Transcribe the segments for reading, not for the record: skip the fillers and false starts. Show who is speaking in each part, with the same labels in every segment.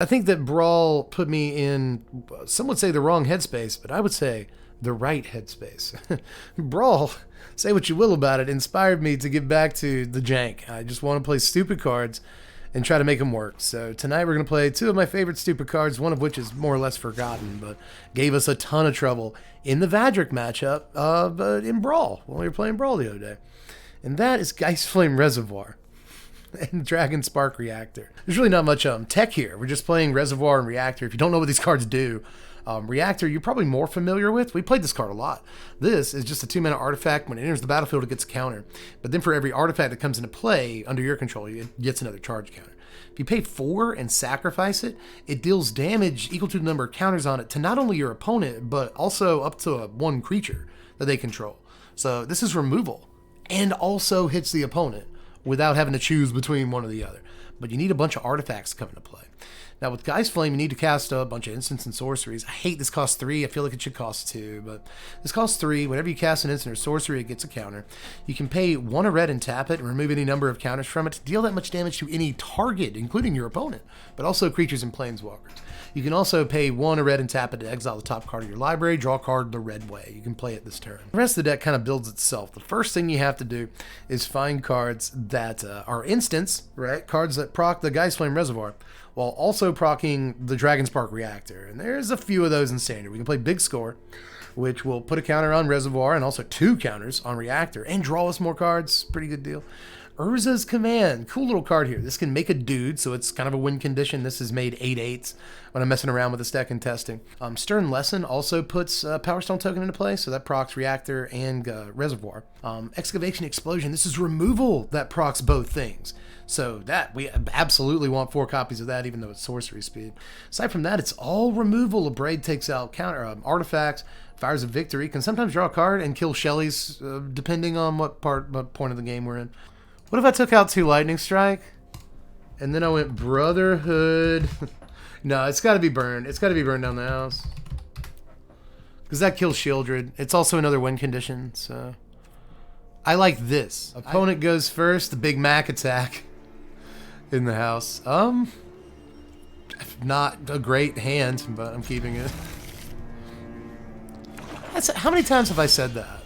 Speaker 1: I think that Brawl put me in, some would say the wrong headspace, but I would say the right headspace. Brawl, say what you will about it, inspired me to get back to the jank. I just want to play stupid cards and try to make them work. So tonight we're going to play two of my favorite stupid cards, one of which is more or less forgotten, but gave us a ton of trouble in the Vadric matchup, but in Brawl, when we were playing Brawl the other day. And that is Geistflame Reservoir and Dragonspark Reactor. There's really not much tech here. We're just playing Reservoir and Reactor. If you don't know what these cards do, Reactor you're probably more familiar with. We played this card a lot. This is just a 2-mana artifact. When it enters the battlefield, it gets a counter. But then for every artifact that comes into play under your control, it gets another charge counter. If you pay 4 and sacrifice it, it deals damage equal to the number of counters on it to not only your opponent, but also up to one creature that they control. So this is removal and also hits the opponent without having to choose between one or the other. But you need a bunch of artifacts to come into play. Now with Geistflame, you need to cast a bunch of instants and sorceries. I hate this costs 3. I feel like it should cost 2, but this costs 3. Whenever you cast an instant or sorcery, it gets a counter. You can pay 1 a red and tap it and remove any number of counters from it to deal that much damage to any target, including your opponent, but also creatures and planeswalkers. You can also pay 1 a red and tap it to exile the top card of your library, draw a card the red way. You can play it this turn. The rest of the deck kind of builds itself. The first thing you have to do is find cards that are instants, right? Cards that proc the Geistflame Reservoir, while also proccing the Dragonspark Reactor. And there's a few of those in Standard. We can play Big Score, which will put a counter on Reservoir and also 2 counters on Reactor and draw us more cards. Pretty good deal. Urza's Command. Cool little card here. This can make a dude, so it's kind of a win condition. This has made 8/8s when I'm messing around with this deck and testing. Stern Lesson also puts Power Stone token into play, so that procs Reactor and Reservoir. Excavation Explosion. This is removal that procs both things. So that, we absolutely want 4 copies of that, even though it's sorcery speed. Aside from that, it's all removal. A Braid takes out counter artifacts, Fires of Victory, can sometimes draw a card and kill Shellys, depending on what point of the game we're in. What if I took out 2 Lightning Strike? And then I went Brotherhood. No, it's got to be burned. It's got to be burned down the house. Because that kills Shieldred. It's also another win condition, so... I like this. Opponent goes first, the Big Mac attack in the house. Not a great hand, but I'm keeping it. How many times have I said that?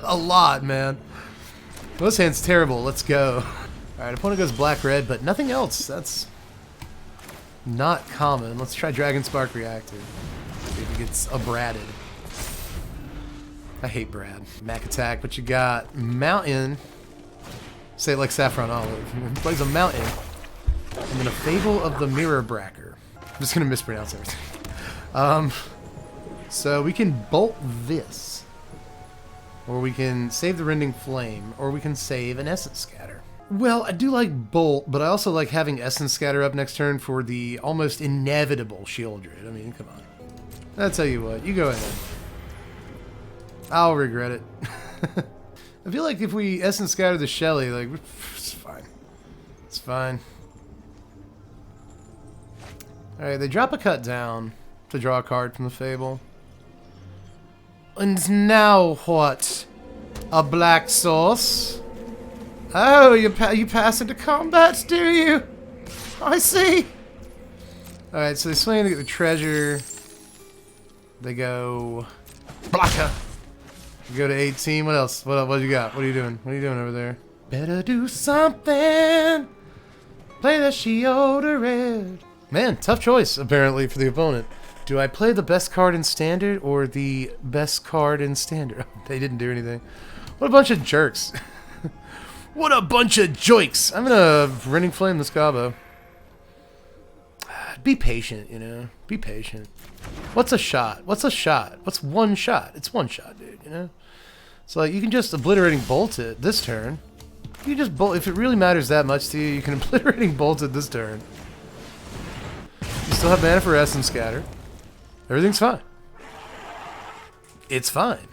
Speaker 1: A lot, man. This hand's terrible. Let's go. Alright, opponent goes black-red, but nothing else. That's not common. Let's try Dragonspark Reactor. See if he gets abraded. I hate Brad. Mac attack, what you got? Mountain. Say it like Saffron Olive. He plays a mountain. And then a Fable of the Mirror Bracker. I'm just going to mispronounce everything. So we can bolt this. Or we can save the Rending Flame, or we can save an Essence Scatter. Well, I do like Bolt, but I also like having Essence Scatter up next turn for the almost inevitable Shieldred. I mean, come on. I'll tell you what, you go ahead. I'll regret it. I feel like if we Essence Scatter the Shelly, like, it's fine. It's fine. Alright, they drop a Cut Down to draw a card from the Fable. And now what? A black sauce? Oh, you pass into combat, do you? I see. Alright, so they swing to get the treasure. They go... Blocker! You go to 18. What else? What you got? What are you doing? What are you doing over there? Better do something! Play the Shieldred! Man, tough choice, apparently, for the opponent. Do I play the best card in Standard or the best card in Standard? They didn't do anything. What a bunch of jerks. What a bunch of joiks. I'm gonna Rending Flame this Gabo. Be patient, you know? Be patient. What's a shot? What's a shot? What's one shot? It's one shot, dude, you know? So like, you can just Obliterating Bolt it this turn. You just bolt. If it really matters that much to you, you can Obliterating Bolt it this turn. You still have mana for Essence Scatter. Everything's fine. It's fine.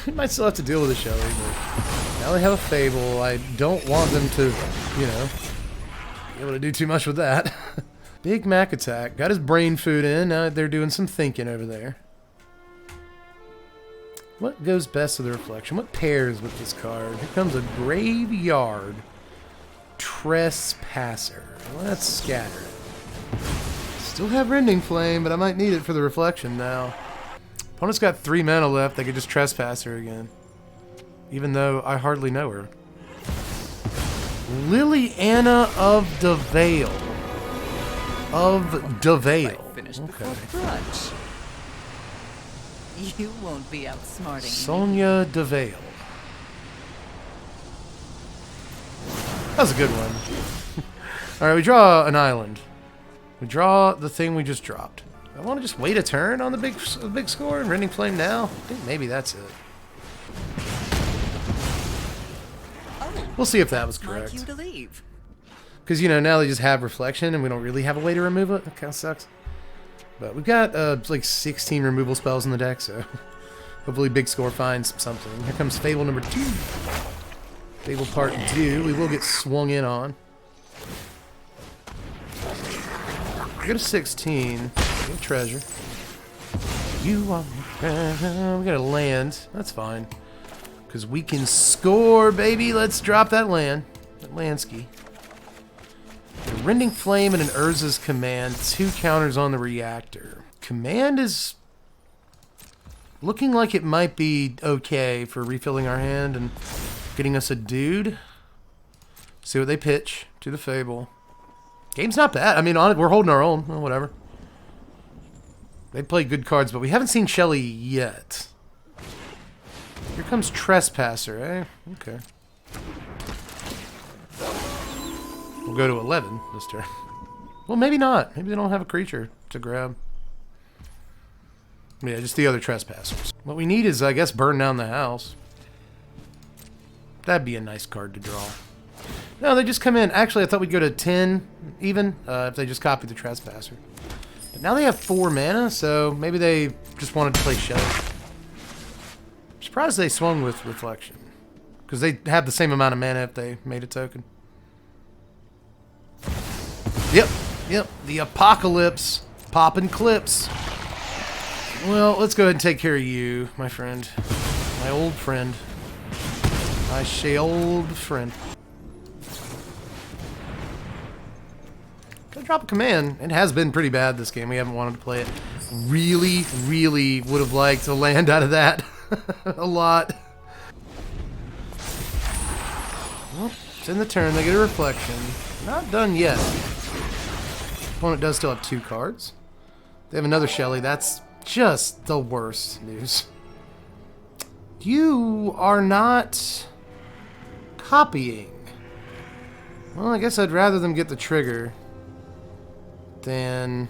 Speaker 1: We might still have to deal with the Shelly, but now they have a Fable. I don't want them to, you know, be able to do too much with that. Big Mac attack. Got his brain food in. Now they're doing some thinking over there. What goes best with the Reflection? What pairs with this card? Here comes a Graveyard. Trespasser. Let's scatter it. Still have Rending Flame, but I might need it for the reflection now. Opponent's got 3 mana left. They could just Trespass her again. Even though I hardly know her. Liliana of the Vale. Of the Vale. Okay.
Speaker 2: You won't be outsmarting
Speaker 1: Sonya de Vale. That was a good one. Alright, we draw an island. We draw the thing we just dropped. I want to just wait a turn on the big score and Rending Flame now. I think maybe that's it. We'll see if that was correct.
Speaker 2: Like you to leave.
Speaker 1: Because, you know, now they just have Reflection and we don't really have a way to remove it. That kind of sucks. But we've got like 16 removal spells in the deck, so hopefully Big Score finds something. Here comes Fable number 2. Fable part 2. We will get swung in on. We got a 16. We got treasure. You are my treasure. We got a land. That's fine. Because we can score, baby. Let's drop that land. That Lansky. A Rending Flame and an Urza's Command. 2 counters on the reactor. Command is looking like it might be okay for refilling our hand and getting us a dude. See what they pitch to the Fable. Game's not bad. I mean, we're holding our own. Well, whatever. They play good cards, but we haven't seen Shelly yet. Here comes Trespasser, eh? Okay. We'll go to 11 this turn. Well, maybe not. Maybe they don't have a creature to grab. Yeah, just the other Trespassers. What we need is, I guess, burn down the house. That'd be a nice card to draw. No, they just come in. Actually, I thought we'd go to 10 even if they just copied the Trespasser. But now they have 4 mana, so maybe they just wanted to play Shelly. I'm surprised they swung with Reflection. Because they have the same amount of mana if they made a token. Yep. The Apocalypse. Popping clips. Well, let's go ahead and take care of you, my friend. My old friend. My old friend. Gotta drop a command. It has been pretty bad this game. We haven't wanted to play it. Really would have liked to land out of that. A lot. Well, it's in the turn. They get a Reflection. Not done yet. Opponent does still have 2 cards. They have another Shelly. That's just the worst news. You are not copying. Well, I guess I'd rather them get the trigger than...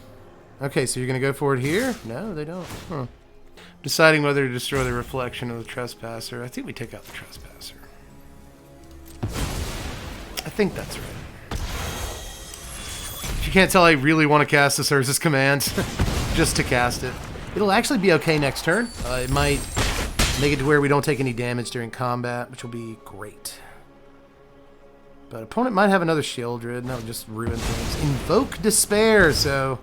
Speaker 1: Okay, so you're going to go for it here? No, they don't. Huh. Deciding whether to destroy the Reflection of the Trespasser. I think we take out the Trespasser. I think that's right. If you can't tell, I really want to cast this Urza's Command just to cast it. It'll actually be okay next turn. It might make it to where we don't take any damage during combat, which will be great. But opponent might have another Shieldred, and that would just ruin things. Invoke Despair, so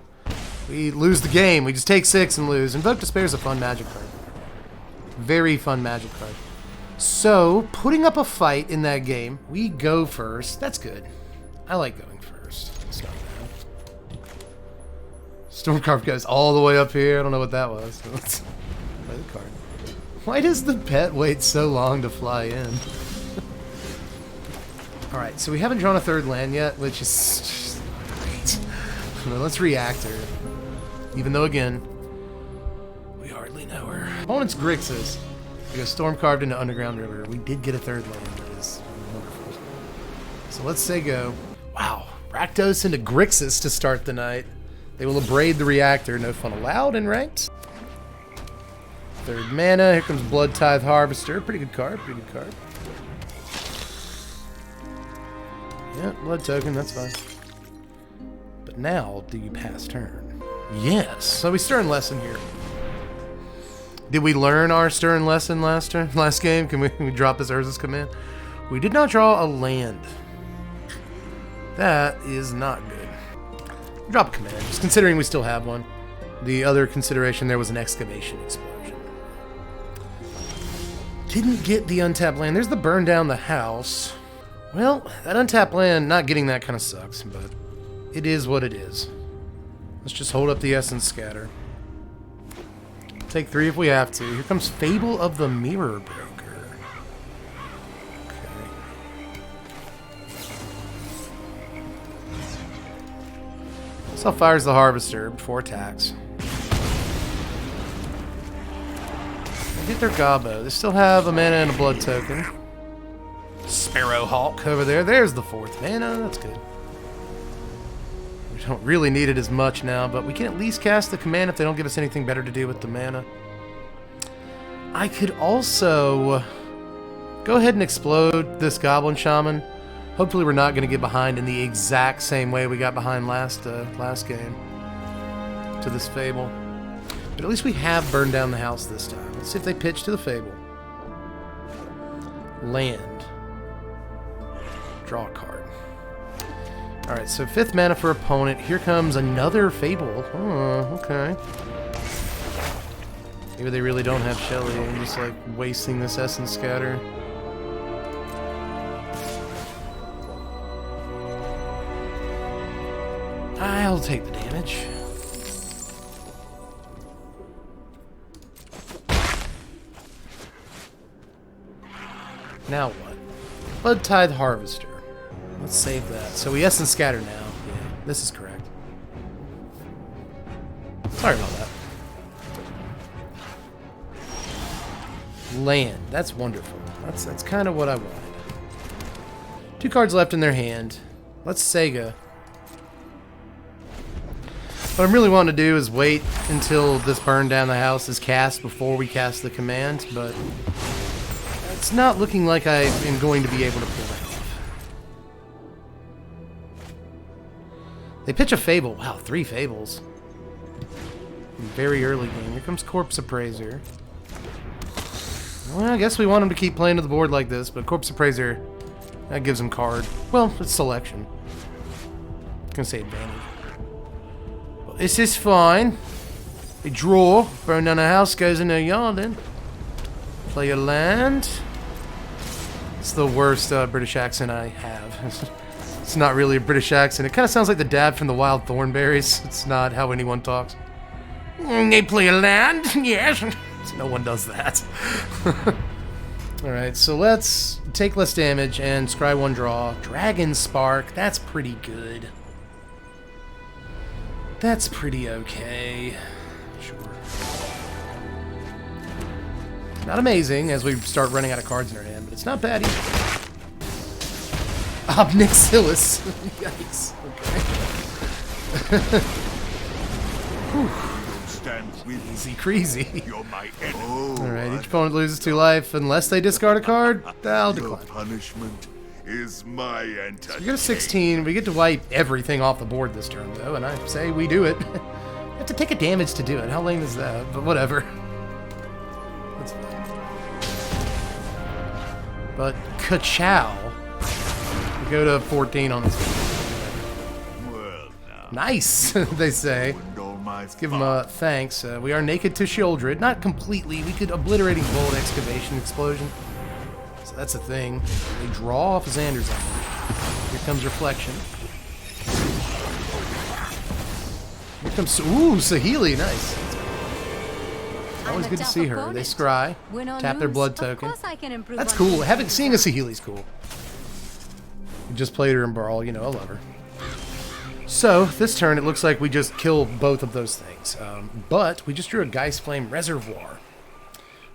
Speaker 1: we lose the game. We just take 6 and lose. Invoke Despair is a fun Magic card. Very fun Magic card. So, putting up a fight in that game, we go first. That's good. I like going first. It's not bad. Stormcarve goes all the way up here. I don't know what that was. Let's play the card. Why does the pet wait so long to fly in? Alright, so we haven't drawn a 3rd land yet, which is just great. Let's Reactor. Even though, again, we hardly know her. Opponent's Grixis. We go Storm carved into Underground River. We did get a 3rd land. That is wonderful. So let's say go. Wow. Rakdos into Grixis to start the night. They will abrade the Reactor. No fun allowed in ranked. 3rd mana. Here comes Blood Tithe Harvester. Pretty good card. Pretty good card. Yeah, blood token. That's fine. But now, do you pass turn? Yes. So we Stern Lesson here. Did we learn our Stern Lesson last game? Can we drop this Urza's Command? We did not draw a land. That is not good. Drop a command, just considering we still have one. The other consideration there was an Excavation Explosion. Didn't get the untapped land. There's the burn down the house. Well, that untapped land, not getting that kind of sucks, but it is what it is. Let's just hold up the Essence Scatter. Take 3 if we have to. Here comes Fable of the Mirror Broker. Okay. Self fires the Harvester before attacks. They get their Gobbo. They still have a mana and a blood token. Sparrowhawk over there. There's the 4th mana. That's good. We don't really need it as much now, but we can at least cast the command if they don't give us anything better to do with the mana. I could also go ahead and explode this Goblin Shaman. Hopefully we're not going to get behind in the exact same way we got behind last game to this Fable. But at least we have burned down the house this time. Let's see if they pitch to the Fable. Land. Draw a card. Alright, so 5th mana for opponent. Here comes another Fable. Oh, okay. Maybe they really don't have Shelly. I'm just like wasting this Essence Scatter. I'll take the damage. Now what? Blood Tithe Harvester. Let's save that. So we Essence Scatter now. Yeah, this is correct. Sorry about that. Land. That's wonderful. That's kind of what I wanted. 2 cards left in their hand. Let's Sega. What I'm really wanting to do is wait until this burn down the house is cast before we cast the command, but it's not looking like I am going to be able to pull that off. They pitch a Fable. Wow, 3 Fables. Very early game. Here comes Corpse Appraiser. Well, I guess we want him to keep playing to the board like this, but Corpse Appraiser, that gives him card. Well, it's selection. I'm gonna say advantage. Well, this is fine. A draw. Burn down a house, goes in a yard then. Play a land. It's the worst British accent I have. It's not really a British accent. It kind of sounds like the dad from the Wild Thornberries. It's not how anyone talks. They play a land? Yes. No one does that. Alright, so let's take less damage and scry 1 draw. Dragonspark, that's pretty good. That's pretty okay. Sure. Not amazing as we start running out of cards in our hand, but it's not bad either. Obnixilis. Yikes. Okay. Easy crazy. Alright, each opponent loses 2 life unless they discard a card. I'll decline.
Speaker 3: Punishment is my entertainment.
Speaker 1: So we get a 16. We get to wipe everything off the board this turn, though, and I say we do it. You have to take a damage to do it. How lame is that? But whatever. That's fine. But ka-chow. We go to 14 on this one.
Speaker 3: Well, now,
Speaker 1: Nice, they say. Let's give them a thanks. We are naked to Shieldred. Not completely. We could Obliterating Bolt, Excavation, Explosion. So that's a thing. They draw off Xander's Island. Here comes Reflection. Here comes... Ooh, Saheeli. Nice. Always good to see her. They scry. Tap their blood token. That's cool. Seeing a Saheeli's cool. We just played her in Brawl. You know, I love her. So, this turn, it looks like we just killed both of those things. But we just drew a Geistflame Reservoir.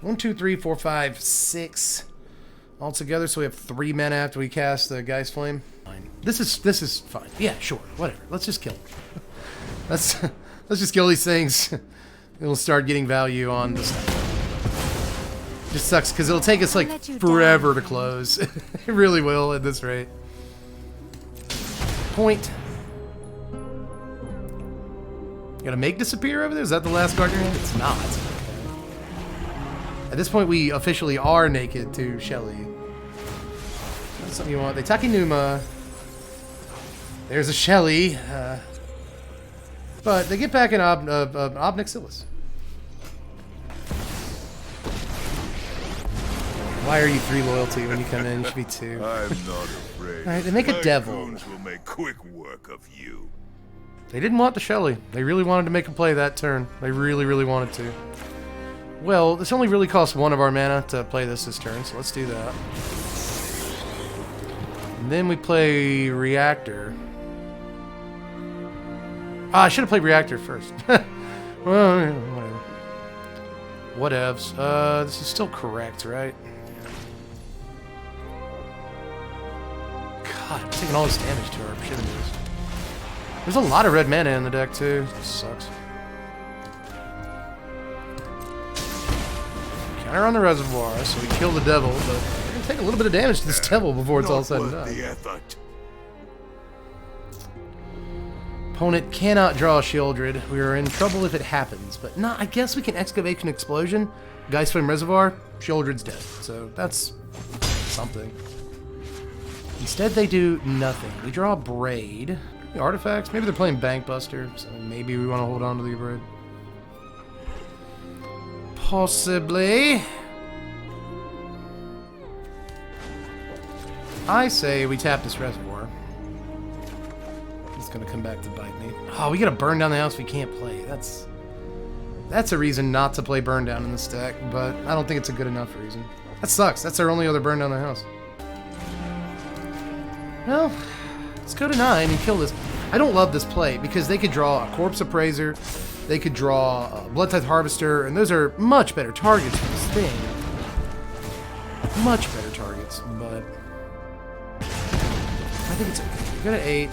Speaker 1: 1, 2, 3, 4, 5, 6 all together. So we have 3 mana after we cast the Geistflame. Fine. This is fine. Yeah, sure. Whatever. Let's just kill them. let's just kill these things. It'll start getting value on the stuff. It just sucks because it'll take us like forever to close. It really will at this rate. Point. Gonna make disappear over there? Is that the last card you're in? It's not. At this point, we officially are naked to Shelly. That's something you want. They Takinuma. There's a Shelly. But they get back in Obnixilis. Why are you 3 loyalty when you come in? You should be 2.
Speaker 3: I'm not afraid.
Speaker 1: Alright, they make a
Speaker 3: My
Speaker 1: devil.
Speaker 3: goons will make quick work of you.
Speaker 1: They didn't want the Shelly. They really wanted to make a play that turn. They really, really wanted to. Well, this only really costs 1 of our mana to play this turn, so let's do that. And then we play Reactor. Ah, I should have played Reactor first. Well, whatever. Whatevs. This is still correct, right? God, I'm taking all this damage to her. Shit, there's a lot of red mana in the deck, too. This sucks. Counter on the reservoir, so we kill the devil, but we're going to take a little bit of damage to this devil before it's all said and
Speaker 3: Not worth
Speaker 1: done.
Speaker 3: the effort.
Speaker 1: Opponent cannot draw a Shieldred. We are in trouble if it happens, but no, I guess we can Excavation Explosion, Geistflame Reservoir, Shieldred's dead. So that's something. Instead, they do nothing. We draw a Braid. Artifacts? Maybe they're playing Bankbuster, so maybe we want to hold on to the Braid. Possibly. I say we tap this Reservoir. It's gonna come back to bite me. Oh, we gotta burn down the house we can't play. That's a reason not to play burn down in this deck, but I don't think it's a good enough reason. That sucks. That's our only other burn down the house. Well, let's go to 9 and kill this. I don't love this play because they could draw a Corpse Appraiser, they could draw a Bloodtithe Harvester, and those are much better targets for this thing. Much better targets, but I think it's okay. We go to 8.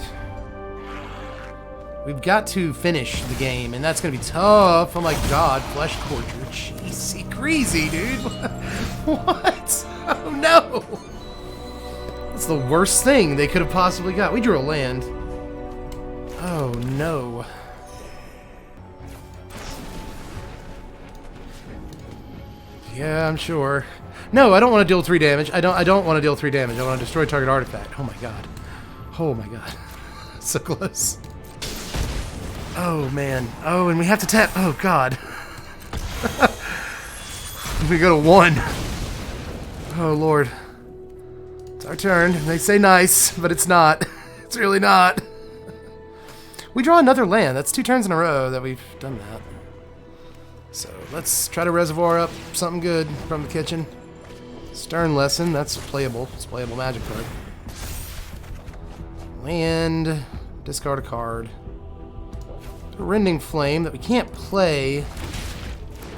Speaker 1: We've got to finish the game, and that's going to be tough. Oh my god, Flesh Scorcher. Jeez, crazy, dude. What? Oh no! That's the worst thing they could have possibly got. We drew a land. Oh no. Yeah, I'm sure. No, I don't want to deal 3 damage. I don't want to deal 3 damage. I want to destroy target artifact. Oh my god. Oh my god. So close. Oh man. Oh, and we have to tap. Oh god. We go to 1. Oh lord. It's our turn. They say nice, but it's not. It's really not. We draw another land. That's 2 turns in a row that we've done that. So let's try to reservoir up something good from the kitchen. Stern Lesson. That's playable. It's a playable magic card. Land. Discard a card. Rending Flame that we can't play,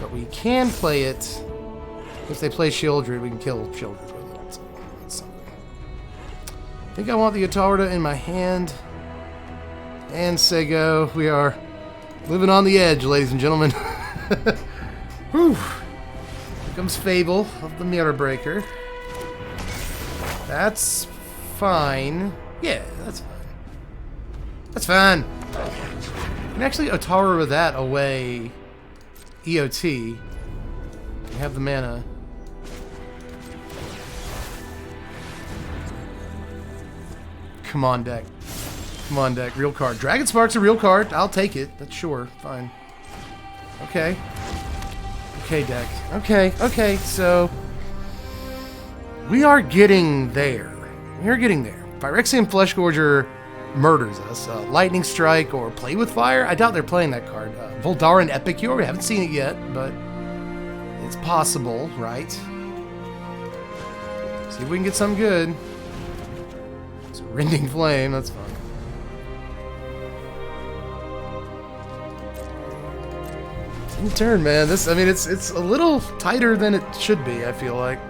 Speaker 1: but we can play it. If they play Shieldred, we can kill Shieldred with it. So that's something. I think I want the Atarda in my hand. And Sego, we are living on the edge, ladies and gentlemen. Whew. Here comes Fable of the Mirror Breaker. That's fine. Yeah, that's fine. That's fine. And actually, Otara with that away EOT. We have the mana. Come on, deck. Come on, deck. Real card. Dragonspark's a real card. I'll take it. That's sure. Fine. Okay. Okay, deck. Okay, okay. So, we are getting there. We are getting there. Phyrexian Fleshgorger murders us. Lightning Strike or Play with Fire? I doubt they're playing that card. Voldaran Epicure? We haven't seen it yet, but it's possible, right? See if we can get something good. It's a Rending Flame, that's fine. In turn, man. This, I mean, it's a little tighter than it should be, I feel like.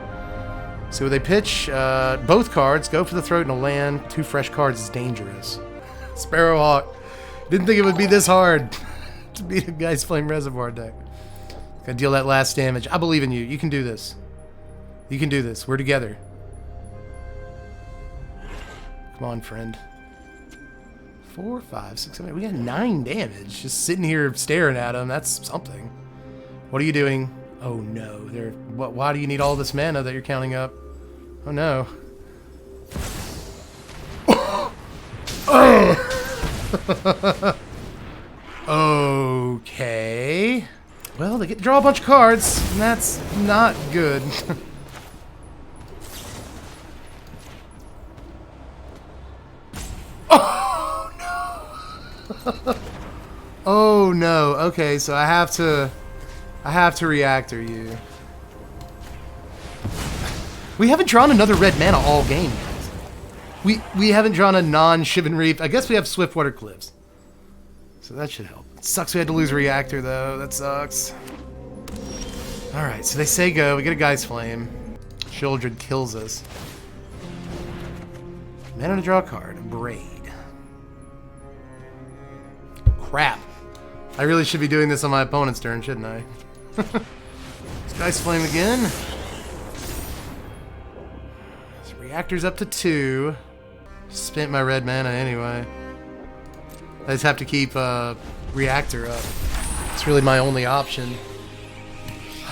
Speaker 1: See what they pitch. Both cards. Go for the throat and a land. 2 fresh cards is dangerous. Sparrowhawk. Didn't think it would be this hard to beat a Geistflame Reservoir deck. Gotta deal that last damage. I believe in you. You can do this. You can do this. We're together. Come on, friend. 4, 5, 6, 7, 8. We got 9 damage. Just sitting here staring at him. That's something. What are you doing? Oh no. Why do you need all this mana that you're counting up? Oh no. Oh! Okay. Well, they get to draw a bunch of cards, and that's not good. Oh no. Okay, so I have to reactor you. We haven't drawn another red mana all game yet. We haven't drawn a non-Shivan Reef. I guess we have Swiftwater Cliffs. So that should help. It sucks we had to lose a reactor though. That sucks. Alright, so they say go. We get a Geistflame. Children kills us. Mana to draw a card. A Braid. Crap. I really should be doing this on my opponent's turn, shouldn't I? Geistflame again. This reactor's up to 2. Spent my red mana anyway. I just have to keep reactor up. It's really my only option.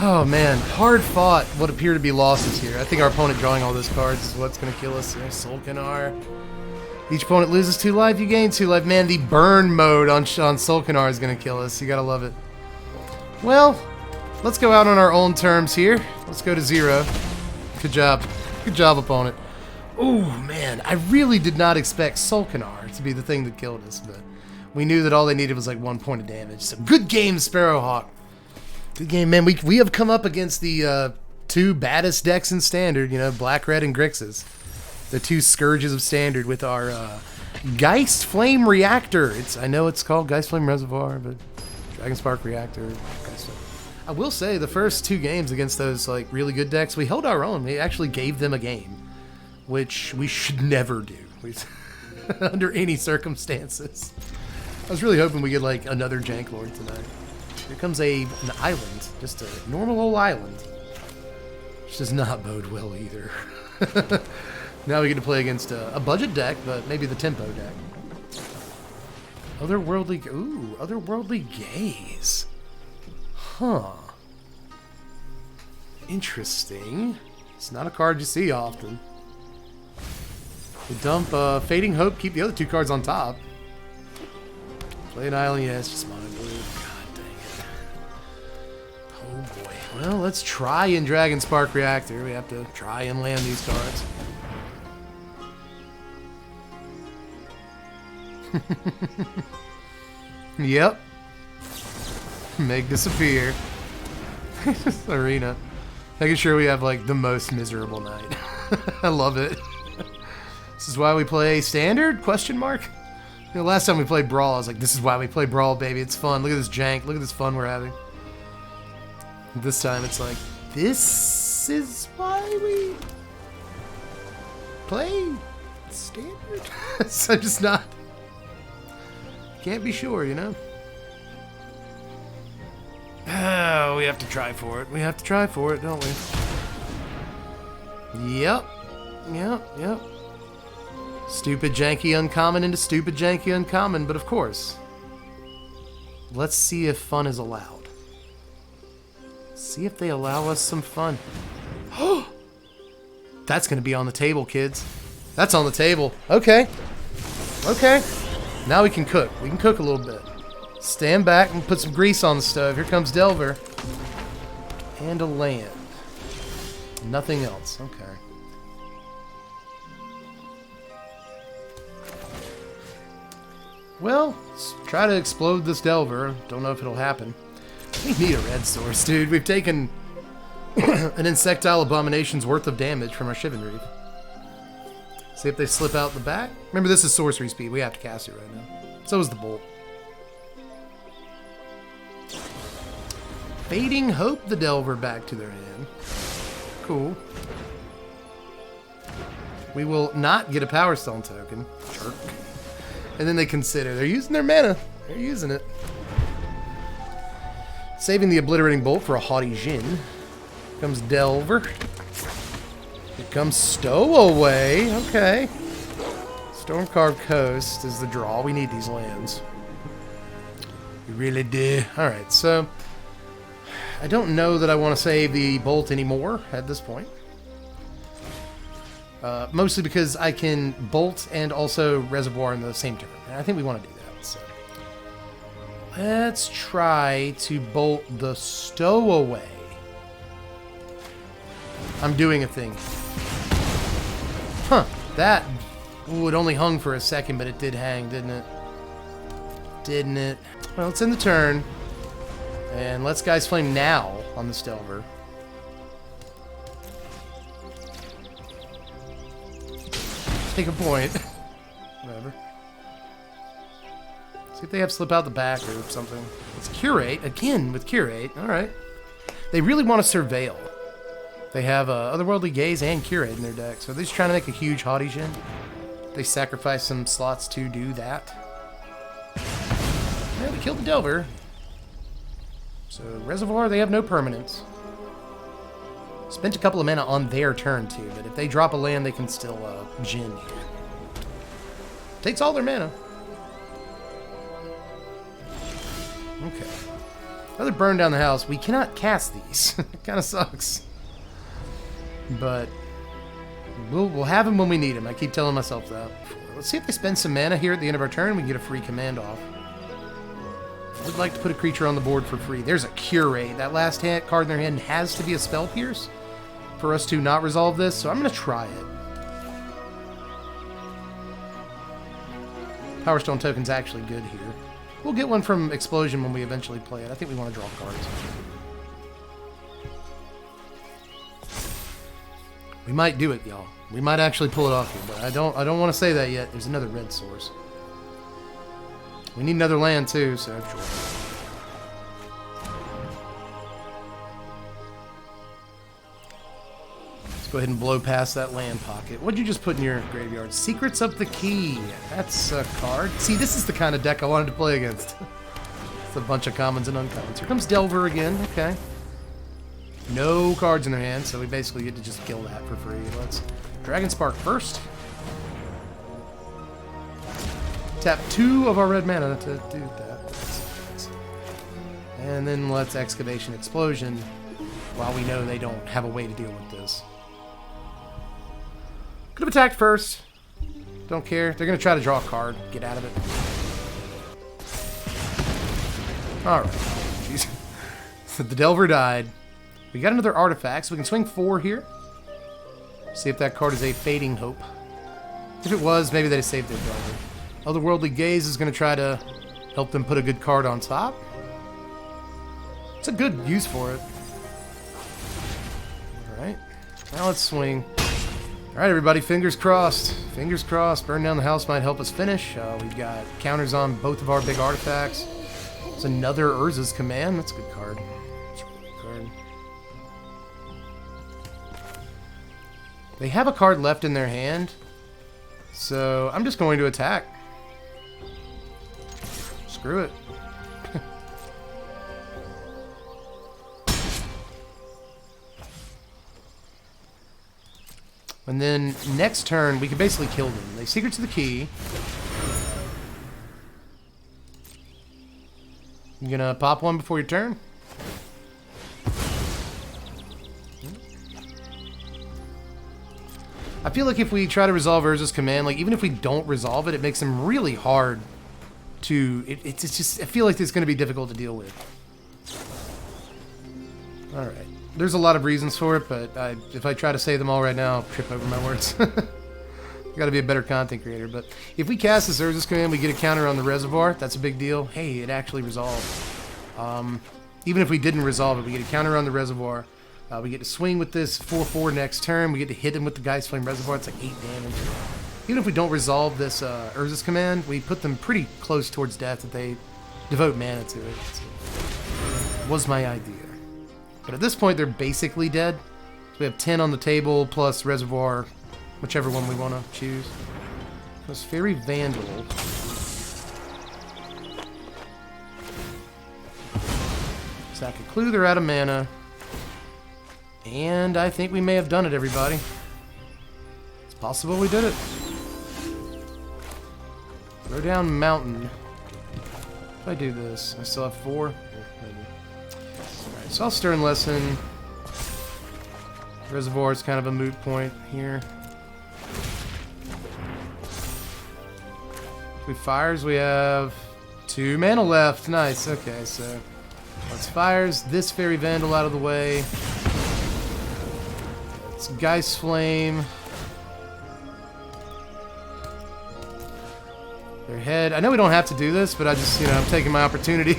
Speaker 1: Oh man, hard fought what appear to be losses here. I think our opponent drawing all those cards is what's going to kill us. Sulkanar. Each opponent loses 2 life, you gain 2 life. Man, the burn mode on Sulkanar is going to kill us. You got to love it. Well, let's go out on our own terms here. Let's go to 0. Good job. Good job, opponent. Oh man, I really did not expect Sulkanar to be the thing that killed us, but we knew that all they needed was like 1 point of damage. So good game, Sparrowhawk. Good game, man. We have come up against the 2 baddest decks in Standard, you know, Black, Red, and Grixis. The 2 scourges of Standard with our Geistflame Reactor. I know it's called Geistflame Reservoir, but Dragonspark Reactor. I will say the first 2 games against those like really good decks, we held our own. We actually gave them a game, which we should never do under any circumstances. I was really hoping we get like another Jank Lord tonight. Here comes an island, just a normal old island, which does not bode well either. Now we get to play against a budget deck, but maybe the tempo deck. Otherworldly Gaze. Huh. Interesting. It's not a card you see often. We dump Fading Hope, keep the other 2 cards on top. Play an island, yeah, it's just mono blue. God dang it. Oh boy. Well, let's try in Dragonspark Reactor. We have to try and land these cards. Yep. Make disappear. Arena. Making sure we have like the most miserable night. I love it. This is why we play Standard? Question mark? You know, last time we played Brawl, I was like, this is why we play Brawl, baby. It's fun. Look at this jank. Look at this fun we're having. This time it's like, this is why we play Standard? So just not. Can't be sure, you know? Oh, we have to try for it. We have to try for it, don't we? Yep. Yep. Stupid janky uncommon into stupid janky uncommon, but of course. Let's see if fun is allowed. See if they allow us some fun. That's gonna be on the table, kids. That's on the table. Okay. Okay. Now we can cook. We can cook a little bit. Stand back and put some grease on the stove. Here comes Delver. And a land. Nothing else. Okay. Well, let's try to explode this Delver. Don't know if it'll happen. We need a red source, dude. We've taken an Insectile Abomination's worth of damage from our Shivan Reef. See if they slip out the back. Remember, this is sorcery speed. We have to cast it right now. So is the Bolt. Fading Hope the Delver back to their hand. Cool. We will not get a Power Stone token. Jerk. And then they consider. They're using their mana. They're using it. Saving the Obliterating Bolt for a Haughty Jin. Here comes Delver. Here comes Stowaway. Okay. Stormcarved Coast is the draw. We need these lands. We really do. Alright, so I don't know that I want to save the Bolt anymore at this point. Mostly because I can Bolt and also Reservoir in the same turn. And I think we want to do that. So let's try to Bolt the Stowaway. I'm doing a thing. Huh. That... Ooh, it only hung for a second, but it did hang, didn't it? Didn't it? Well, it's in the turn. And let's Geistflame now on the Delver. Take a point. Whatever. See if they have Slip Out the Back or something. It's Curate. Again with Curate. Alright. They really want to Surveil. They have Otherworldly Gaze and Curate in their deck. So they're just trying to make a huge Haughty Djinn. They sacrifice some slots to do that. Yeah, they killed the Delver. So Reservoir, they have no permanence. Spent a couple of mana on their turn too, but if they drop a land, they can still Djinn here. Takes all their mana. Okay. Another burn down the house. We cannot cast these. It kind of sucks. But we'll have them when we need them. I keep telling myself that. Let's see if they spend some mana here at the end of our turn. We can get a free command off. I would like to put a creature on the board for free. There's a Curate. That last card in their hand has to be a Spell Pierce for us to not resolve this, so I'm going to try it. Power Stone token's actually good here. We'll get one from Explosion when we eventually play it. I think we want to draw cards. We might do it, y'all. We might actually pull it off here, but I don't want to say that yet. There's another red source. We need another land too, so sure. Let's go ahead and blow past that land pocket. What'd you just put in your graveyard? Secrets of the Key. That's a card. See, this is the kind of deck I wanted to play against. It's a bunch of commons and uncommons. Here comes Delver again. Okay. No cards in their hand, so we basically get to just kill that for free. Let's Dragonspark first. Tap 2 of our red mana to do that. And then let's Excavation Explosion while we know they don't have a way to deal with this. Could have attacked first. Don't care. They're going to try to draw a card. Get out of it. Alright. Jeez. So the Delver died. We got another artifact, so we can swing 4 here. See if that card is a Fading Hope. If it was, maybe they just saved their Delver. Otherworldly Gaze is going to try to help them put a good card on top. It's a good use for it. Alright. Now let's swing. Alright, everybody. Fingers crossed. Fingers crossed. Burn Down the House might help us finish. We've got counters on both of our big artifacts. There's another Urza's Command. That's a good card. That's a really good card. They have a card left in their hand. So I'm just going to attack. Screw it. And then next turn, we can basically kill them. They Secrets of the Key. You gonna pop one before your turn? I feel like if we try to resolve Urza's Command, like even if we don't resolve it, it makes them really hard to... It's just... I feel like it's going to be difficult to deal with. Alright. There's a lot of reasons for it, but if I try to say them all right now, I'll trip over my words. Got to be a better content creator. But if we cast this Urza's Command, we get a counter on the Reservoir. That's a big deal. Hey, it actually resolved. Even if we didn't resolve it, we get a counter on the Reservoir. We get to swing with this 4/4 next turn. We get to hit him with the Geistflame Reservoir. It's like 8 damage. Even if we don't resolve this Urza's Command, we put them pretty close towards death if they devote mana to it. So, was my idea. But at this point, they're basically dead. So we have 10 on the table plus Reservoir, whichever one we want to choose. This Fairy Vandal. Sack a Clue, they're out of mana. And I think we may have done it, everybody. It's possible we did it. Throw down Mountain. If I do this, I still have 4. Maybe. Alright, so I'll Stern Lesson. Reservoir is kind of a moot point here. If we fires, we have 2 mana left. Nice, okay, so let's fires this Fairy Vandal out of the way. It's Geistflame. Their head. I know we don't have to do this, but I just, I'm taking my opportunity.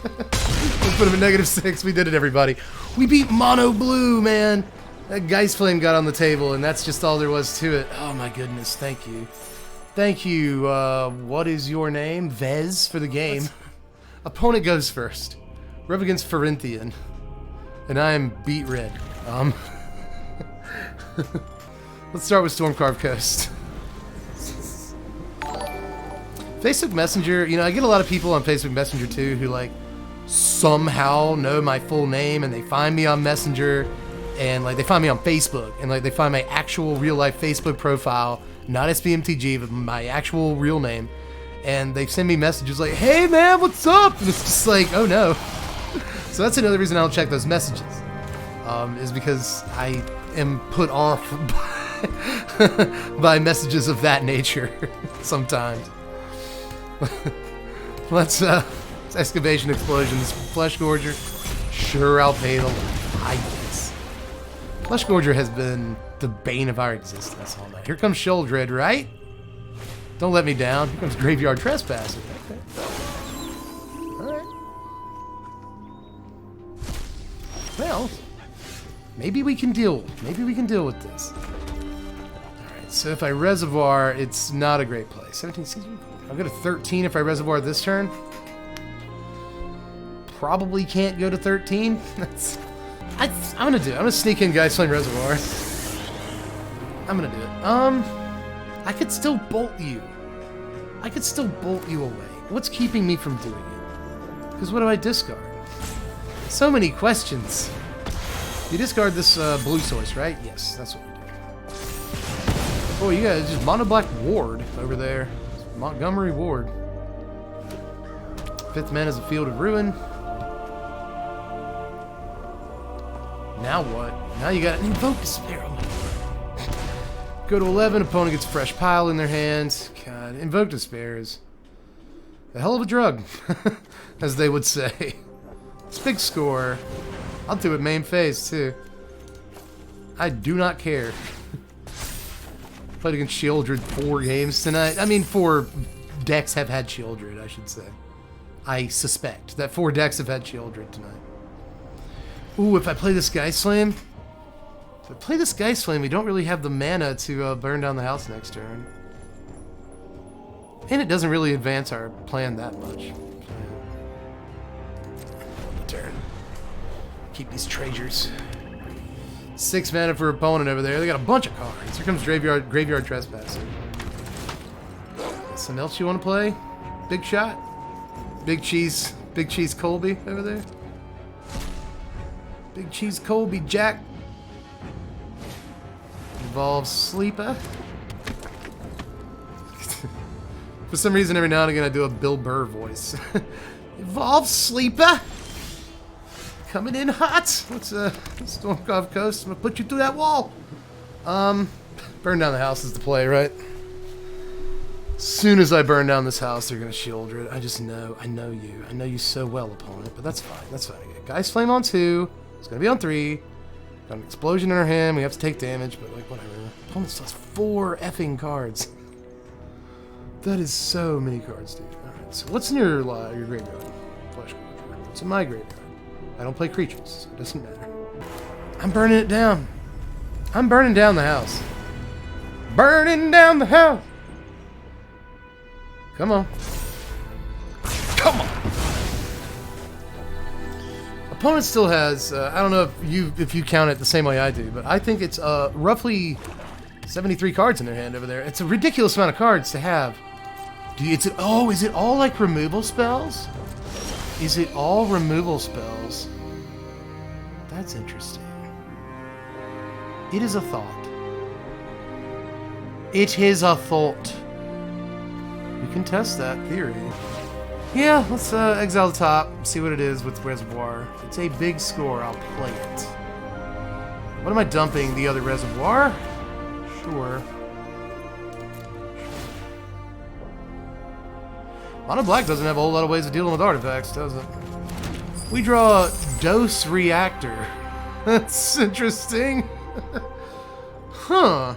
Speaker 1: Let's put him at -6. We did it, everybody. We beat Mono Blue, man. That Geistflame got on the table, and that's just all there was to it. Oh, my goodness. Thank you. Thank you. What is your name? Vez for the game. Opponent goes first. We're up against Ferinthian. And I am beat red. Let's start with Stormcarved Coast. Facebook Messenger, I get a lot of people on Facebook Messenger too who like somehow know my full name, and they find me on Messenger, and like they find me on Facebook, and like they find my actual real life Facebook profile, not SBMTG, but my actual real name, and they send me messages like, "Hey man, what's up?" And it's just like, oh no. So that's another reason I don't check those messages, is because I am put off by messages of that nature sometimes. Let's excavation explosions. Flesh Gorger. Sure, I'll pay the I guess. Flesh Gorger has been the bane of our existence all night. Here comes Sheoldred, right? Don't let me down. Here comes Graveyard Trespasser. Okay. Alright. Well, maybe we can deal with this. Alright, so if I reservoir, it's not a great play. 17 season. I'll go to 13 if I reservoir this turn. Probably can't go to 13. I'm gonna do it. I'm gonna sneak in Geistflame Reservoir. I'm gonna do it. I could still bolt you. I could still bolt you away. What's keeping me from doing it? Because what do I discard? So many questions. You discard this blue source, right? Yes, that's what we do. Oh, you got just mono black ward over there. Montgomery Ward. 5th man is a Field of Ruin. Now what? Now you got an Invoke Despair. Go to 11, opponent gets a fresh pile in their hands. God, Invoke Despair is a hell of a drug, as they would say. It's big score. I'll do it main phase, too. I do not care. Played against Sheoldred 4 games tonight. I mean, 4 decks have had Sheoldred, I should say. I suspect that 4 decks have had Sheoldred tonight. Ooh, if I play this Geistflame... If I play this Geistflame, we don't really have the mana to burn down the house next turn. And it doesn't really advance our plan that much. Turn. Keep these treasures. 6 mana for opponent over there. They got a bunch of cards. Here comes Graveyard Trespasser. Something else you want to play? Big shot? Big Cheese Colby over there? Big Cheese Colby Jack. Evolve Sleeper. For some reason, every now and again, I do a Bill Burr voice. Evolve Sleeper. Coming in hot. What's Stormcarved Coast? I'm gonna put you through that wall. Burn down the house is the play, right? As soon as I burn down this house, they're gonna Sheoldred. I just know. I know you. I know you so well, opponent. But that's fine. That's fine. Geistflame on 2. It's gonna be on 3. Got an explosion in our hand. We have to take damage, but like whatever. Opponent still has 4 effing cards. That is so many cards, dude. All right. So what's in your graveyard? Flesh Gorger. What's in my graveyard? I don't play creatures, so it doesn't matter. I'm burning it down. I'm burning down the house. Burning down the house. Come on. Come on. Opponent still has, I don't know if you count it the same way I do, but I think it's roughly 73 cards in their hand over there. It's a ridiculous amount of cards to have. Is it all like removal spells? Is it all removal spells? That's interesting. It is a thought. It is a thought. We can test that theory. Yeah, let's exile the top, see what it is with Reservoir. If it's a big score, I'll play it. What am I dumping? The other Reservoir? Sure. Mono Black doesn't have a whole lot of ways of dealing with artifacts, does it? We draw Dose Reactor. That's interesting. Huh.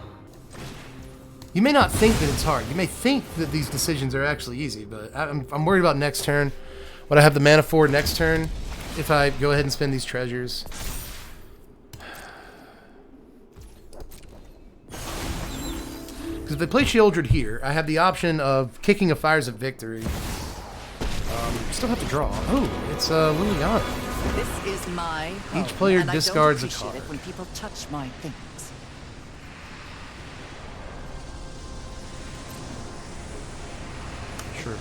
Speaker 1: You may not think that it's hard. You may think that these decisions are actually easy, but I'm worried about next turn. What I have the mana for next turn, if I go ahead and spend these treasures. Because if they play Shieldred here, I have the option of kicking a Fires of Victory. Still have to draw. Oh, it's Liliana.
Speaker 2: This is my home,
Speaker 1: Each player
Speaker 2: and
Speaker 1: discards a
Speaker 2: I don't appreciate
Speaker 1: card.
Speaker 2: it when people touch my things.
Speaker 1: Sure.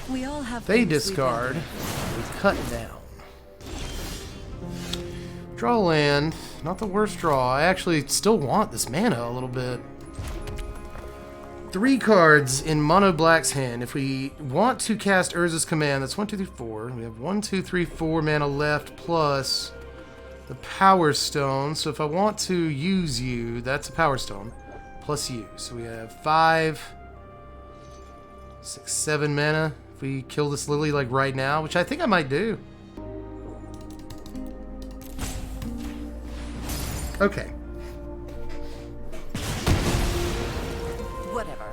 Speaker 2: We all have
Speaker 1: They
Speaker 2: things we
Speaker 1: discard.
Speaker 2: value.
Speaker 1: We cut down. Draw land. Not the worst draw. I actually still want this mana a little bit. 3 cards in Mono Black's hand. If we want to cast Urza's Command, that's 1, 2, 3, 4. We have 1, 2, 3, 4 mana left plus the Power Stone. So if I want to use you, that's a Power Stone plus you. So we have 5, 6, 7 mana. If we kill this Lily like right now, which I think I might do. Okay.
Speaker 2: Whatever.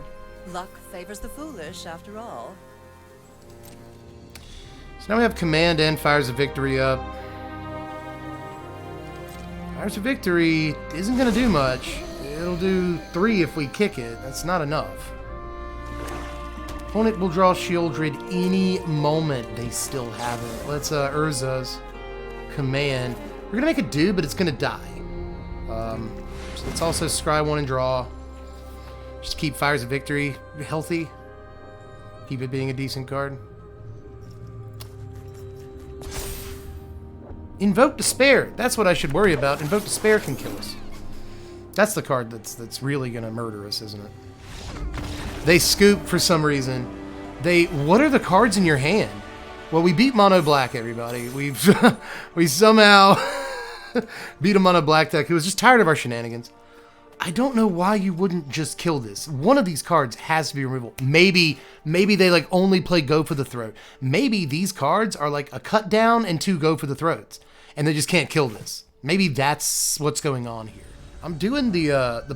Speaker 2: Luck favors the foolish, after all.
Speaker 1: So now we have Command and Fires of Victory up. Fires of Victory isn't going to do much. It'll do 3 if we kick it. That's not enough. Opponent will draw Shieldred any moment they still have it. Let's Urza's Command. We're going to make it do, but it's going to die. So let's also scry 1 and draw. Just keep Fires of Victory healthy. Keep it being a decent card. Invoke Despair. That's what I should worry about. Invoke Despair can kill us. That's the card that's really gonna murder us, isn't it? They scoop for some reason. What are the cards in your hand? Well, we beat Mono Black, everybody. We somehow beat a Mono Black deck who was just tired of our shenanigans. I don't know why you wouldn't just kill this. One of these cards has to be removable. Maybe they like only play Go for the Throat. Maybe these cards are like a cut down and 2 Go for the Throats, and they just can't kill this. Maybe that's what's going on here. I'm doing the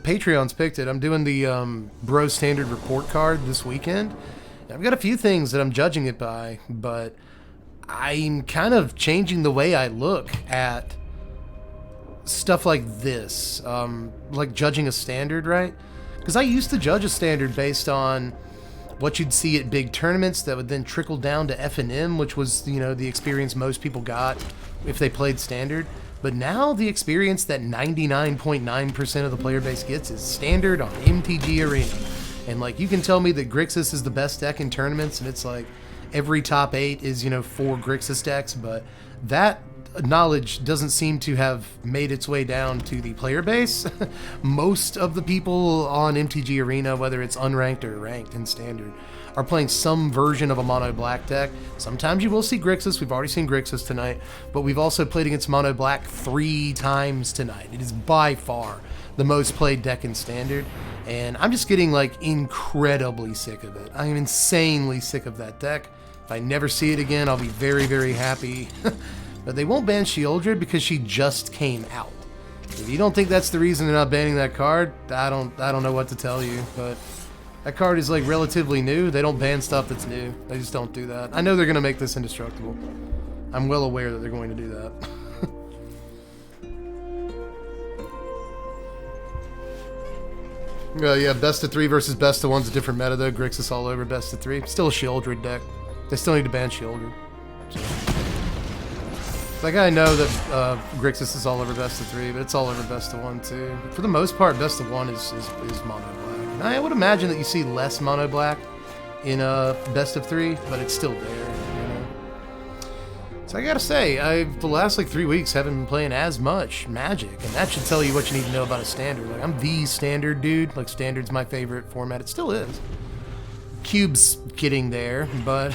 Speaker 1: Patreons picked it. I'm doing the Bro Standard Report card this weekend. I've got a few things that I'm judging it by, but I'm kind of changing the way I look at stuff like this, like judging a standard, right? Because I used to judge a standard based on what you'd see at big tournaments that would then trickle down to F&M, which was, you know, the experience most people got if they played standard. But now the experience that 99.9% of the player base gets is standard on MTG Arena. And like, you can tell me that Grixis is the best deck in tournaments, and it's like every top 8 is, you know, 4 Grixis decks, but that knowledge doesn't seem to have made its way down to the player base. Most of the people on MTG Arena, whether it's unranked or ranked in standard, are playing some version of a Mono Black deck. Sometimes you will see Grixis. We've already seen Grixis tonight, but we've also played against Mono Black 3 times tonight. It is by far the most played deck in standard, and I'm just getting like incredibly sick of it. I am insanely sick of that deck. If I never see it again, I'll be very, very happy. But they won't ban Shieldred because she just came out. If you don't think that's the reason they're not banning that card, I don't know what to tell you. But that card is like relatively new. They don't ban stuff that's new. They just don't do that. I know they're gonna make this indestructible. I'm well aware that they're going to do that. Yeah, best of 3 versus best of 1's a different meta though. Grixis all over best of 3. Still a Shieldred deck. They still need to ban Shieldred. So. Like, I know that Grixis is all over best of 3, but it's all over best of 1 too. But for the most part, best of 1 is Mono Black. And I would imagine that you see less Mono Black in best of 3, but it's still there, you know. So I gotta say, the last like 3 weeks haven't been playing as much Magic, and that should tell you what you need to know about a standard. Like, I'm the standard dude. Like, standard's my favorite format. It still is. Cube's getting there, but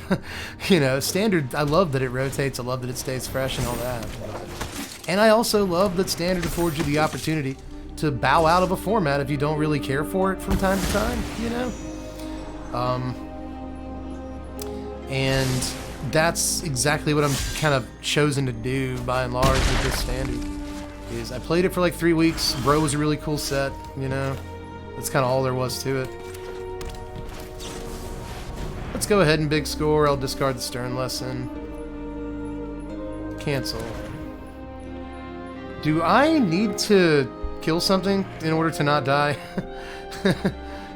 Speaker 1: you know, standard, I love that it rotates, I love that it stays fresh and all that, and I also love that standard affords you the opportunity to bow out of a format if you don't really care for it from time to time, you know. And that's exactly what I'm kind of chosen to do by and large with this standard. Is I played it for like 3 weeks. Bro was a really cool set, you know. That's kind of all there was to it. Let's go ahead and big score. I'll discard the Stern Lesson. Cancel. Do I need to kill something in order to not die?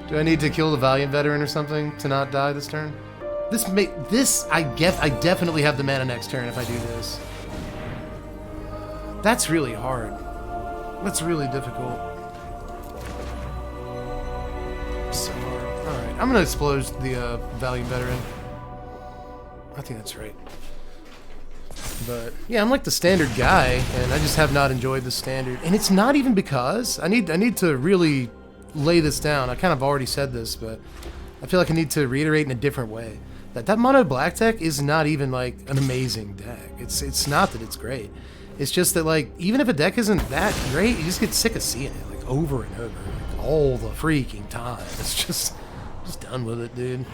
Speaker 1: Do I need to kill the Valiant Veteran or something to not die this turn? I definitely have the mana next turn if I do this. That's really hard. That's really difficult. So hard. Alright, I'm gonna explode the Valiant Veteran. I think that's right. But yeah, I'm like the standard guy, and I just have not enjoyed the standard. And it's not even because I need to really lay this down. I kind of already said this, but I feel like I need to reiterate in a different way. That mono black deck is not even like an amazing deck. It's not that it's great. It's just that like even if a deck isn't that great, you just get sick of seeing it like over and over, like, all the freaking time. It's just done with it, dude.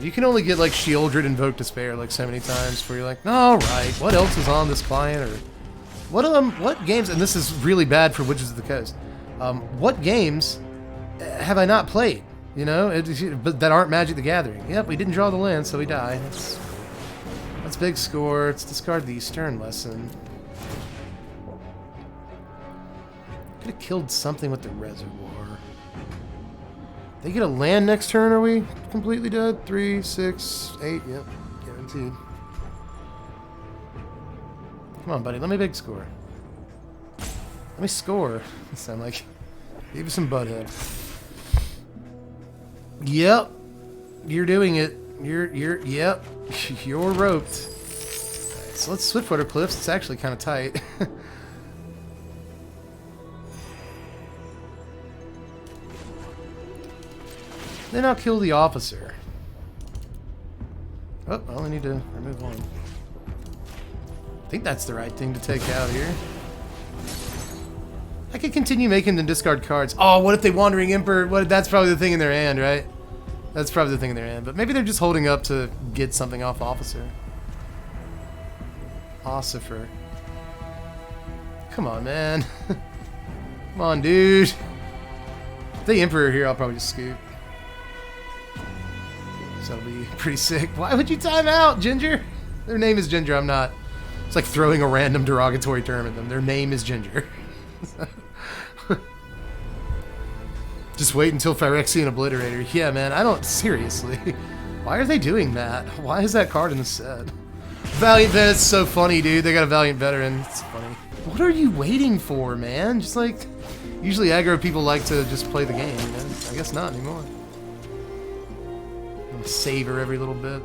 Speaker 1: You can only get like Shieldred Invoke Despair like so many times before you're like, all right, what else is on this client, or what games? And this is really bad for Wizards of the Coast. What games have I not played? You know, but that aren't Magic the Gathering. Yep, we didn't draw the land, so we die. That's big score. Let's discard the Stern Lesson. Could have killed something with the Reservoir. They get a land next turn, are we completely dead? 3, 6, 8, yep, guaranteed. Come on, buddy, let me big score. Let me score. Sound like give you some butthead. Yep, you're doing it. Yep, you're roped. Right, so let's Swiftwater Cliffs. It's actually kind of tight. Then I'll kill the officer. Oh, I only need to remove one. I think that's the right thing to take out here. I could continue making them discard cards. Oh, what if they Wandering Emperor? That's probably the thing in their hand, right? That's probably the thing in their hand. But maybe they're just holding up to get something off Officer. Ossifer. Come on, man. Come on, dude. If they Emperor here, I'll probably just scoop. So that'll be pretty sick. Why would you time out, Ginger? Their name is Ginger, I'm not. It's like throwing a random derogatory term at them. Their name is Ginger. Just wait until Phyrexian Obliterator. Yeah, man, I don't... Seriously. Why are they doing that? Why is that card in the set? Valiant Vet, it's so funny, dude. They got a Valiant Veteran. It's funny. What are you waiting for, man? Just like... Usually aggro people like to just play the game, you know? I guess not anymore. I'm gonna savor every little bit.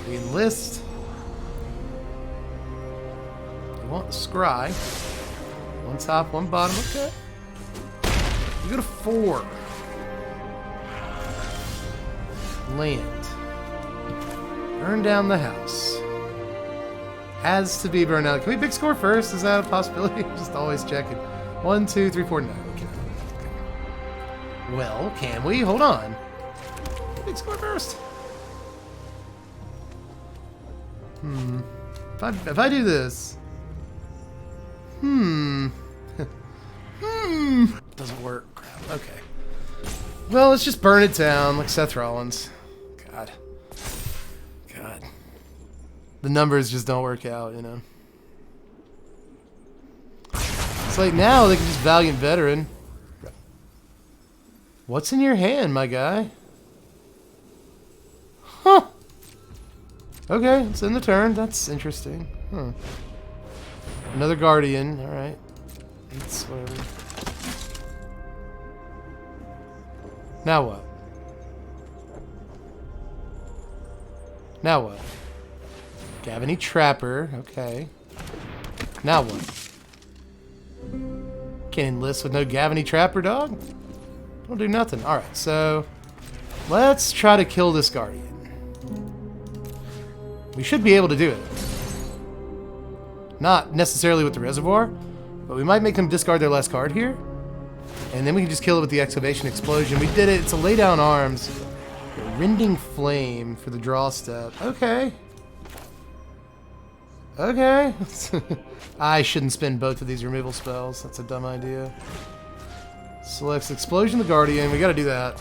Speaker 1: We enlist. We want the Scry. One top, one bottom. Okay. You go to 4. Land. Burn down the house. Has to be burned out. Can we big score first? Is that a possibility? Just always checking. 1, 2, 3, 4. No, we can't. Okay. Well, can we? Hold on. Big score first. If I do this. Doesn't work. Crap. Okay. Well, let's just burn it down like Seth Rollins. God. The numbers just don't work out, you know. It's like now they can just Valiant Veteran. What's in your hand, my guy? Huh. Okay, it's in the turn. That's interesting. Huh. Another Guardian. Alright. It's whatever. Now what? Now what? Gavany Trapper. Okay. Now what? Can't enlist with no Gavany Trapper, dog? Don't do nothing. Alright, so... Let's try to kill this Guardian. We should be able to do it. Not necessarily with the Reservoir, but we might make them discard their last card here. And then we can just kill it with the Excavation Explosion. We did it. It's a lay down arms. Rending Flame for the draw step. Okay. Okay. I shouldn't spend both of these removal spells. That's a dumb idea. Selects Explosion the Guardian. We gotta do that.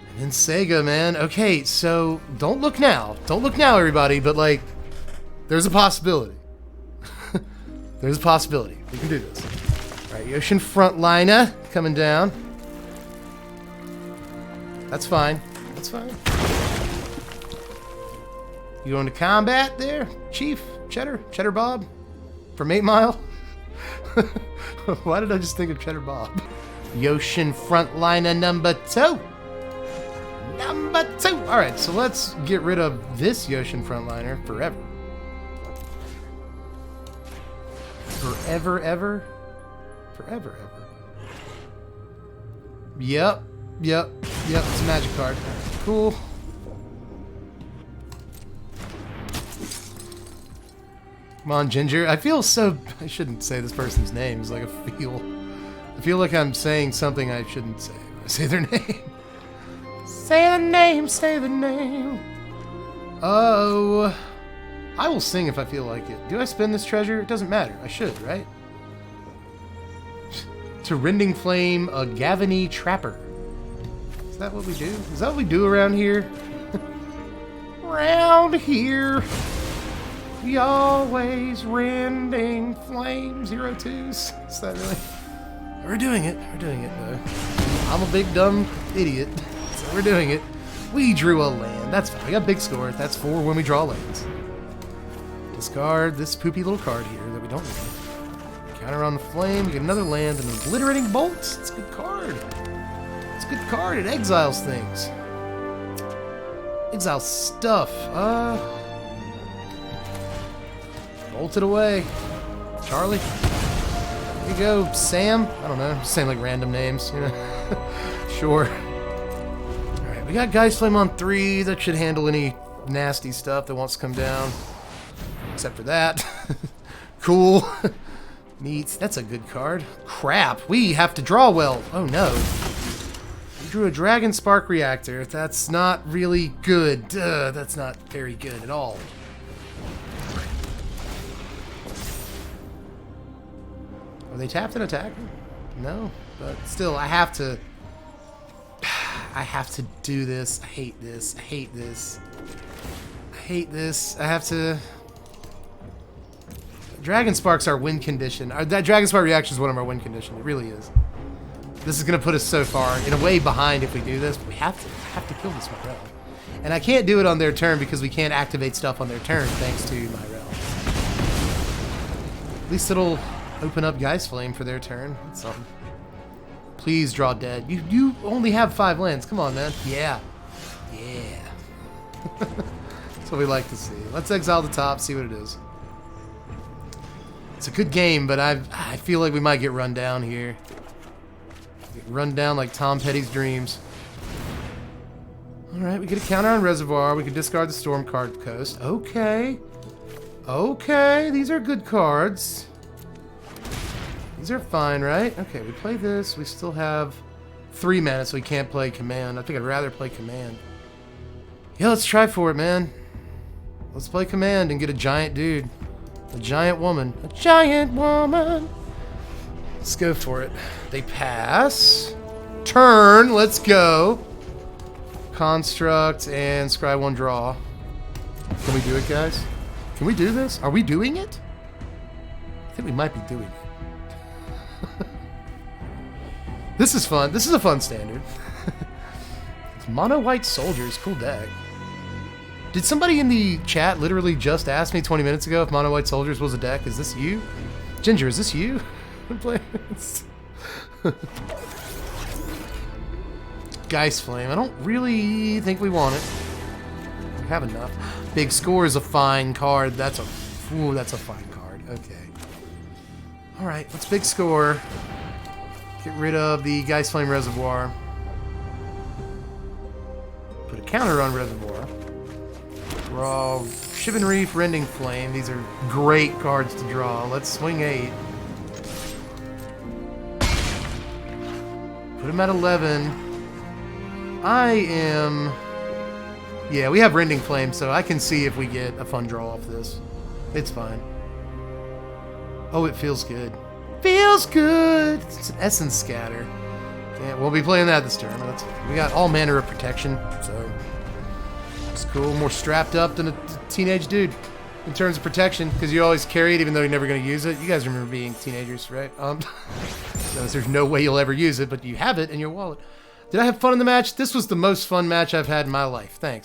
Speaker 1: And then Sega, man. Okay, so don't look now. Don't look now, everybody, but like, there's a possibility. There's a possibility. We can do this. Alright, Yoshin Frontliner coming down. That's fine. That's fine. You going to combat there, Chief? Cheddar Bob? From 8 Mile? Why did I just think of Cheddar Bob? Yoshin Frontliner number 2. Number 2. Alright, so let's get rid of this Yoshin Frontliner forever. Forever, ever? Forever, ever. Yep. It's a magic card. Cool. Come on, Ginger. I feel so... I shouldn't say this person's name. It's like I feel like I'm saying something I shouldn't say. I say their name. Say the name, say the name. Oh... I will sing if I feel like it. Do I spend this treasure? It doesn't matter. I should, right? To Rending Flame, a Gavany Trapper. Is that what we do? Is that what we do around here? Around here, we always Rending Flame 02s. Is that really? We're doing it. We're doing it, though. I'm a big dumb idiot, so we're doing it. We drew a land. That's fine. We got big score. That's 4 when we draw lands. Discard this poopy little card here that we don't need. Counter on the flame. We get another land and Obliterating Bolts. It's a good card. It's a good card. It exiles things. Exiles stuff. Bolt it away. Charlie. Here you go, Sam. I don't know. Just saying like random names, you know. Sure. Alright, we got Geistflame on 3. That should handle any nasty stuff that wants to come down. Except for that. Cool. Neat. That's a good card. Crap. We have to draw well. Oh no. We drew a Dragonspark reactor. That's not really good. That's not very good at all. Are they tapped and attacking? No. But still, I have to do this. I hate this. I hate this. I hate this. I have to... Dragonspark's our win condition. That Dragonspark reaction is one of our win conditions. It really is. This is going to put us so far, in a way, behind if we do this. But we have to kill this Myrel. And I can't do it on their turn because we can't activate stuff on their turn thanks to Myrel. At least it'll open up Geistflame for their turn. That's something. Please draw dead. You only have 5 lands. Come on, man. Yeah. Yeah. That's what we like to see. Let's exile the top, see what it is. It's a good game, but I feel like we might get run down here. Get run down like Tom Petty's dreams. Alright, we get a counter on Reservoir. We can discard the Storm card Coast. Okay. Okay, these are good cards. These are fine, right? Okay, we play this. We still have 3 mana, so we can't play Command. I think I'd rather play Command. Yeah, let's try for it, man. Let's play Command and get a giant dude. A giant woman. A giant woman! Let's go for it. They pass. Turn, let's go. Construct and scry 1 draw. Can we do it, guys? Can we do this? Are we doing it? I think we might be doing it. This is fun. This is a fun standard. It's Mono White Soldiers. Cool deck. Did somebody in the chat literally just ask me 20 minutes ago if Mono White Soldiers was a deck? Is this you? Ginger, is this you? Geistflame. I don't really think we want it. We have enough. Big Score is a fine card. That's a fine card. Okay. Alright, let's Big Score. Get rid of the Geistflame Reservoir. Put a counter on Reservoir. Draw Shivan Reef, Rending Flame. These are great cards to draw. Let's swing 8. Put him at 11. I am... Yeah, we have Rending Flame, so I can see if we get a fun draw off this. It's fine. Oh, it feels good. Feels good! It's an Essence Scatter. Yeah, we'll be playing that this turn. We got all manner of protection, so it's cool. More strapped up than a teenage dude in terms of protection, because you always carry it even though you're never going to use it. You guys remember being teenagers, right? So there's no way you'll ever use it, but you have it in your wallet. Did I have fun in the match? This was the most fun match I've had in my life. Thanks.